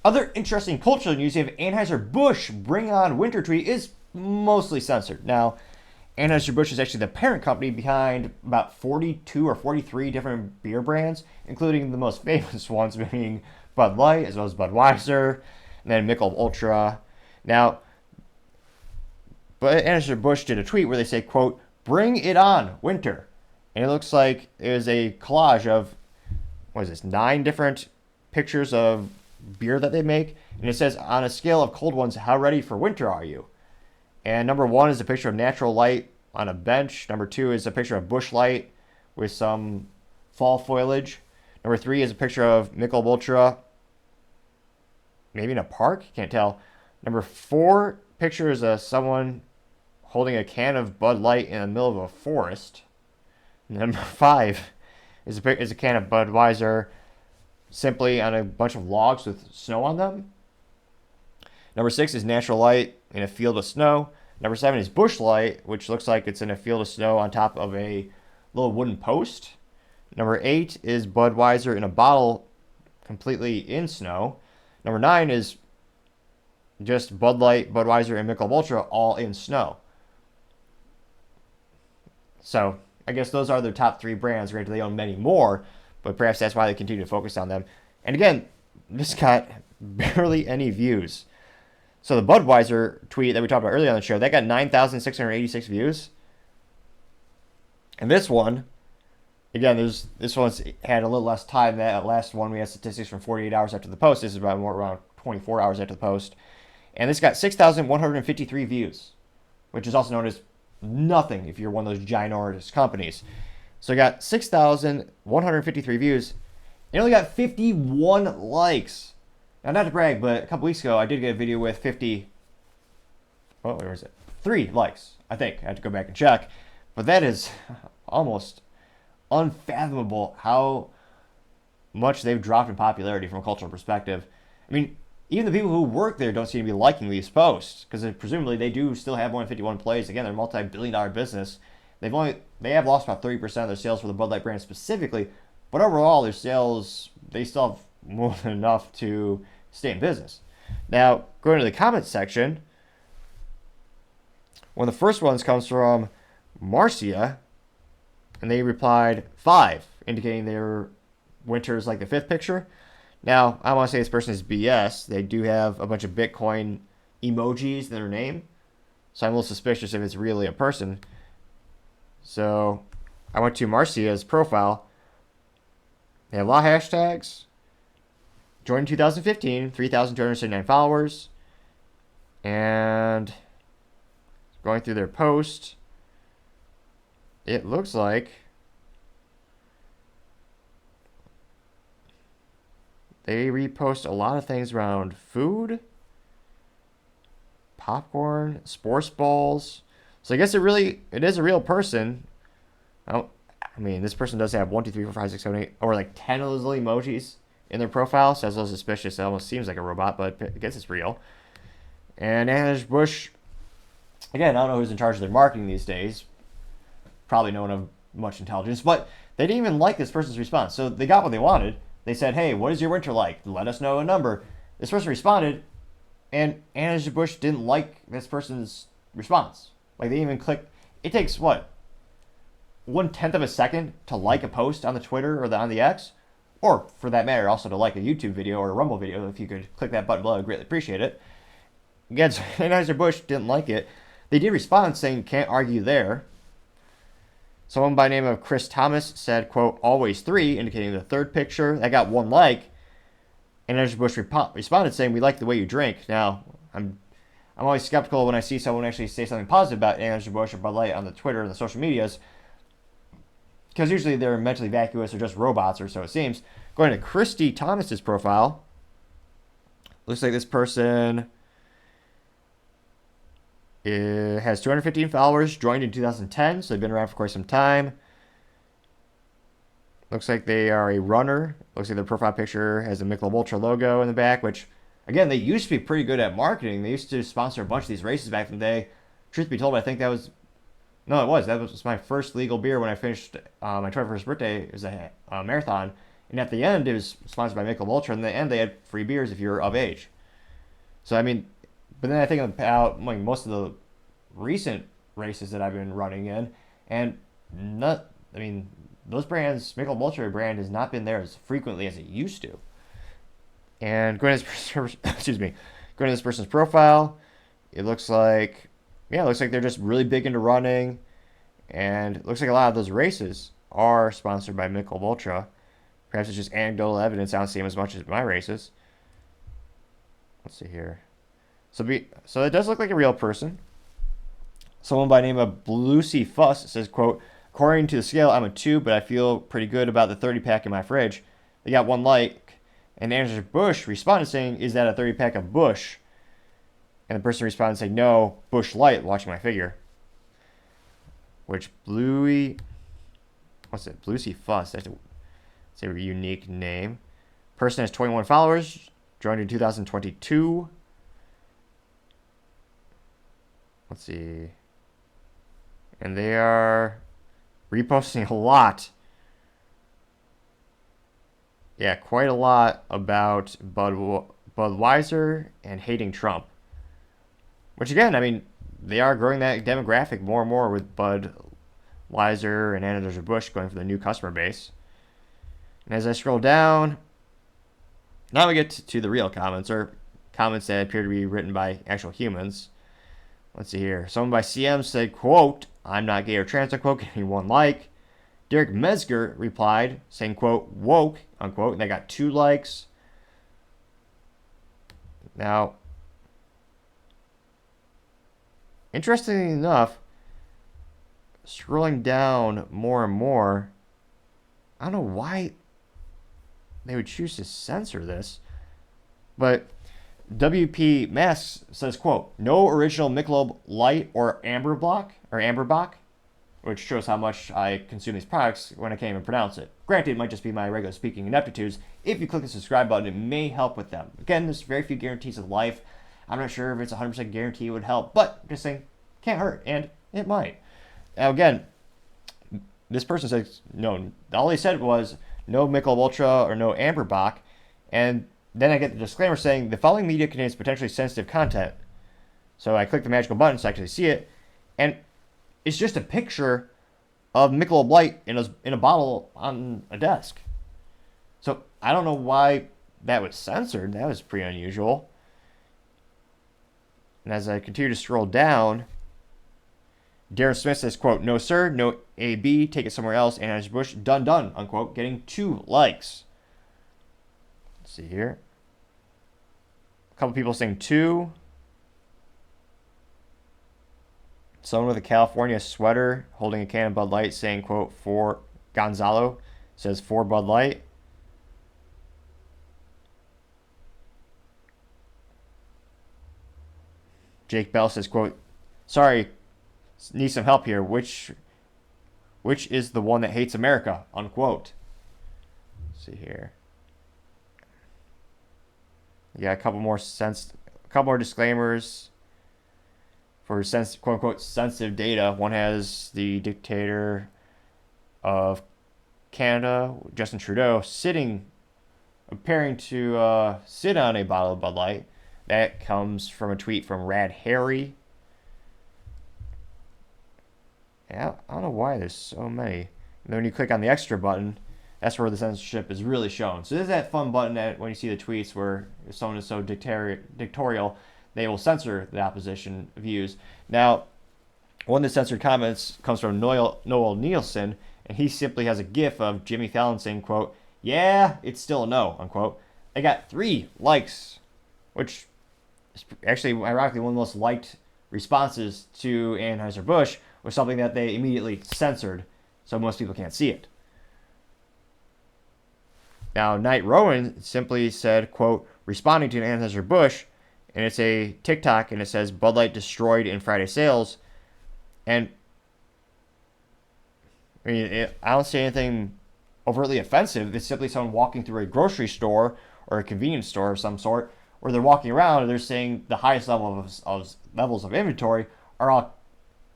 Other interesting cultural news, you have Anheuser Busch Bring On Winter tweet is mostly censored. Now, Anheuser Busch is actually the parent company behind about 42 or 43 different beer brands, including the most famous ones being Bud Light, as well as Budweiser, and then Michelob Ultra. Now, but Anheuser Busch did a tweet where they say, quote, "Bring it on, winter." And it looks like it was a collage of, 9 different pictures of beer that they make. And it says, on a scale of cold ones, how ready for winter are you? And number 1 is a picture of natural light on a bench. Number 2 is a picture of bush light with some fall foliage. Number 3 is a picture of Michelob Ultra, maybe in a park, can't tell. Number 4 picture is someone holding a can of Bud Light in the middle of a forest. Number 5 is a can of Budweiser simply on a bunch of logs with snow on them. Number 6 is natural light in a field of snow. Number 7 is bush light, which looks like it's in a field of snow on top of a little wooden post. Number 8 is Budweiser in a bottle completely in snow. Number 9 is just Bud Light, Budweiser, and Michelob Ultra all in snow. So I guess those are their top 3 brands. Granted, they own many more, but perhaps that's why they continue to focus on them. And again, this got barely any views. So the Budweiser tweet that we talked about earlier on the show, that got 9,686 views. And this one, again, this one's had a little less time than that last one. We had statistics from 48 hours after the post. This is about more around 24 hours after the post. And this got 6,153 views, which is also known as nothing if you're one of those ginormous companies. So it got 6,153 views. It only got 51 likes. Now, not to brag, but a couple weeks ago, I did get a video with 3 likes, I think. I have to go back and check. But that is almost unfathomable how much they've dropped in popularity from a cultural perspective. I mean, even the people who work there don't seem to be liking these posts, because presumably they do still have more than 51 plays. Again, they're a multi-billion-dollar business. They have lost about 30% of their sales for the Bud Light brand specifically, but overall their sales, they still have more than enough to stay in business. Now, going to the comments section, one of the first ones comes from Marcia, and they replied 5, indicating their winter is like the 5th picture. Now, I want to say this person is BS. They do have a bunch of Bitcoin emojis in their name, so I'm a little suspicious if it's really a person. So I went to Marcia's profile. They have a lot of hashtags. Joined in 2015, 3,279 followers. And going through their post, it looks like they repost a lot of things around food, popcorn, sports balls. So I guess it is a real person. I mean, this person does have 1, 2, 3, 4, 5, 6, 7, 8, or like 10 of those little emojis in their profile. So that's a little suspicious. It almost seems like a robot, but I guess it's real. And Anheuser Busch, again, I don't know who's in charge of their marketing these days. Probably no one of much intelligence, but they didn't even like this person's response. So they got what they wanted. They said, "Hey, what is your winter like? Let us know a number." This person responded, and Anheuser Busch didn't like this person's response. Like, they even clicked. It takes, 1/10 of a second to like a post on the Twitter or on the X, or for that matter, also to like a YouTube video or a Rumble video. If you could click that button below, I'd greatly appreciate it. Again, so Anheuser Busch didn't like it. They did respond saying, "Can't argue there." Someone by the name of Chris Thomas said, quote, "always 3, indicating the 3rd picture. That got 1 like. And Anheuser Busch responded saying, "We like the way you drink." Now, I'm always skeptical when I see someone actually say something positive about Anheuser Busch or Bud Light on the Twitter and the social medias, because usually they're mentally vacuous or just robots, or so it seems. Going to Christy Thomas's profile, looks like this person has 215 followers, joined in 2010, so they've been around for quite some time. Looks like they are a runner. Looks like their profile picture has a Michelob Ultra logo in the back, which, again, they used to be pretty good at marketing. They used to sponsor a bunch of these races back in the day. Truth be told, I think that was my first legal beer when I finished my 21st birthday. It was a marathon And at the end, it was sponsored by Michelob Ultra. And at the end, they had free beers if you're of age. So, I mean, but then I think about like most of the recent races that I've been running in, and those brands, Michelob Ultra brand has not been there as frequently as it used to. And going to this person's profile, it looks like they're just really big into running, and it looks like a lot of those races are sponsored by Michelob Ultra. Perhaps it's just anecdotal evidence. I don't see them as much as my races. Let's see here. So it does look like a real person. Someone by the name of Lucy Fuss says, quote, according to the scale, I'm a 2, but I feel pretty good about the 30-pack in my fridge. They got 1 like. And Anheuser Busch responded saying, is that a 30-pack of Busch? And the person responded saying, no, Busch Light, watching my figure. Which Lucy Fuss, that's a unique name. Person has 21 followers, joined in 2022. Let's see. And they are reposting a lot. Yeah, quite a lot about Budweiser and hating Trump. Which again, I mean, they are growing that demographic more and more with Budweiser and Anheuser Busch going for the new customer base. And as I scroll down, now we get to the real comments, or comments that appear to be written by actual humans. Let's see here. Someone by CM said, quote, I'm not gay or trans, unquote, getting 1 like. Derek Mesger replied, saying, quote, woke, unquote, and they got 2 likes. Now, interestingly enough, scrolling down more and more, I don't know why they would choose to censor this, but WP Masks says, quote, no original Michelob Light or Amberbach, which shows how much I consume these products when I can't even pronounce it. Granted, it might just be my regular speaking ineptitudes. If you click the subscribe button, it may help with them. Again, there's very few guarantees of life. I'm not sure if it's 100% guarantee it would help, but I'm just saying, can't hurt, and it might. Now, again, this person says, no, all they said was no Michelob Ultra or no Amberbach, and then I get the disclaimer saying the following media contains potentially sensitive content. So I click the magical button so I actually see it, and it's just a picture of Michelob Light in a bottle on a desk. So I don't know why that was censored. That was pretty unusual. And as I continue to scroll down, Darren Smith says, quote, no sir, no AB, take it somewhere else, Anheuser Busch, done, unquote, getting 2 likes. Let's see here. A couple people saying 2. Someone with a California sweater holding a can of Bud Light saying, quote, for Gonzalo, says for Bud Light. Jake Bell says, quote, sorry, need some help here. Which is the one that hates America, unquote. Let's see here. Yeah, a couple more disclaimers for quote unquote sensitive data. One has the dictator of Canada, Justin Trudeau, appearing to sit on a bottle of Bud Light. That comes from a tweet from Rad Harry. Yeah, I don't know why there's so many. And then when you click on the extra button, that's where the censorship is really shown. So there's that fun button that when you see the tweets where if someone is so dictatorial, they will censor the opposition views. Now, one of the censored comments comes from Noel Nielsen, and he simply has a gif of Jimmy Fallon saying, quote, yeah, it's still a no, unquote. They got 3 likes, which is actually, ironically, one of the most liked responses to Anheuser Busch was something that they immediately censored, so most people can't see it. Now, Knight Rowan simply said, quote, responding to Anheuser Busch, and it's a TikTok, and it says Bud Light destroyed in Friday sales. And I mean, I don't see anything overtly offensive. It's simply someone walking through a grocery store or a convenience store of some sort, where they're walking around and they're saying the highest levels of inventory are all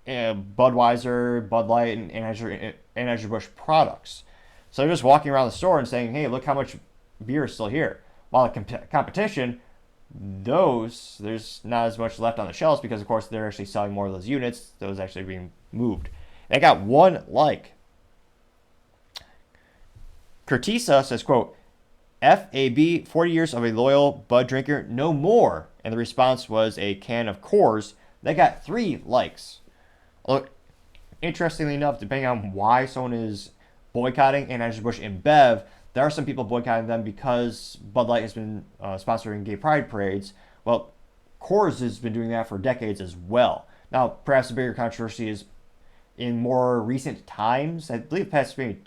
Budweiser, Bud Light, and Anheuser Busch products. So they're just walking around the store and saying, hey, look how much beer is still here. While the competition, there's not as much left on the shelves because, of course, they're actually selling more of those units. Those actually being moved. They got 1 like. Curtisa says, quote, FAB, 40 years of a loyal Bud drinker, no more. And the response was a can of Coors. They got 3 likes. Look, interestingly enough, depending on why someone is boycotting Anheuser Busch and Bev, there are some people boycotting them because Bud Light has been sponsoring gay pride parades. Well, Coors has been doing that for decades as well. Now, perhaps the bigger controversy is in more recent times. I believe the past maybe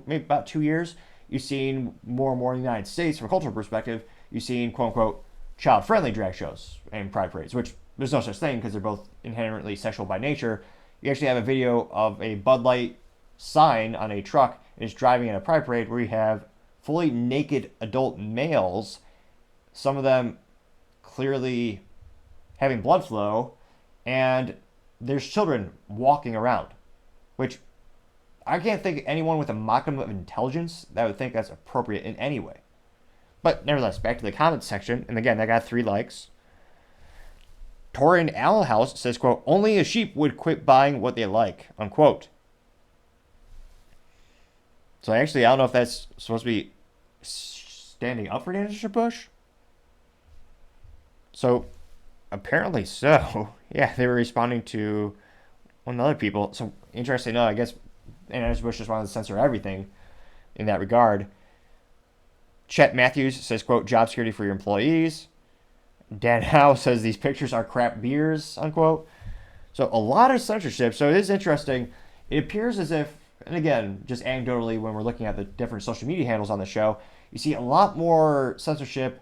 about 2 years, you've seen more and more in the United States, from a cultural perspective, you've seen quote-unquote child-friendly drag shows and pride parades, which there's no such thing because they're both inherently sexual by nature. You actually have a video of a Bud Light sign on a truck and it's driving in a pride parade where you have fully naked adult males, some of them clearly having blood flow, and there's children walking around, which I can't think of anyone with a modicum of intelligence that would think that's appropriate in any way. But nevertheless, back to the comments section, and again, that got 3 likes. Torin Allenhouse says, quote, only a sheep would quit buying what they like, unquote. So actually, I don't know if that's supposed to be standing up for Anheuser Busch. So apparently so. Yeah, they were responding to one of the other people. So interesting enough, I guess Anheuser Busch just wanted to censor everything in that regard. Chet Matthews says, quote, job security for your employees. Dan Howe says these pictures are crap beers, unquote. So a lot of censorship. So it is interesting. It appears as if, and again, just anecdotally, when we're looking at the different social media handles on the show, you see a lot more censorship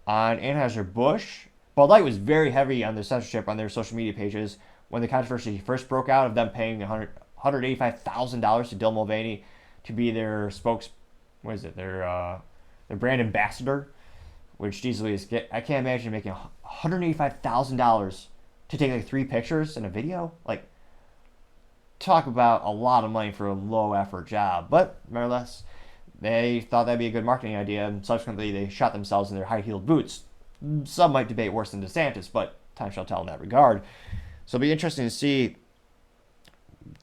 on Anheuser-Busch. Bud Light was very heavy on their censorship on their social media pages when the controversy first broke out of them paying $185,000 to Dylan Mulvaney to be their their brand ambassador, which easily is, I can't imagine making $185,000 to take like 3 pictures in a video. Like, talk about a lot of money for a low effort job. But nevertheless, they thought that'd be a good marketing idea, and subsequently they shot themselves in their high-heeled boots. Some might debate worse than DeSantis, but time shall tell in that regard. So it'll be interesting to see,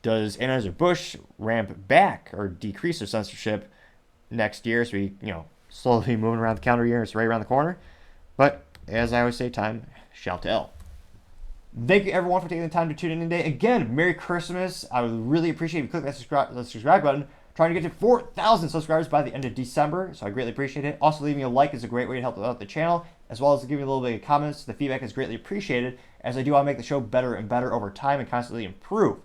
does Anheuser-Busch ramp back or decrease their censorship next year as we, slowly moving around the calendar year. It's right around the corner. But as I always say, time shall tell. Thank you everyone for taking the time to tune in today. Again, Merry Christmas. I would really appreciate if you click that subscribe button. Trying to get to 4,000 subscribers by the end of December, so I greatly appreciate it. Also, leaving a like is a great way to help out the channel, as well as giving a little bit of comments. The feedback is greatly appreciated, as I do want to make the show better and better over time and constantly improve.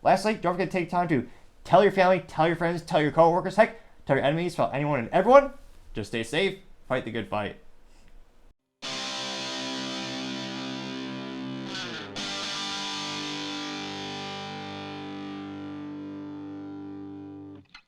Lastly, don't forget to take time to tell your family, tell your friends, tell your coworkers, heck, tell your enemies, tell anyone and everyone. Just stay safe, fight the good fight.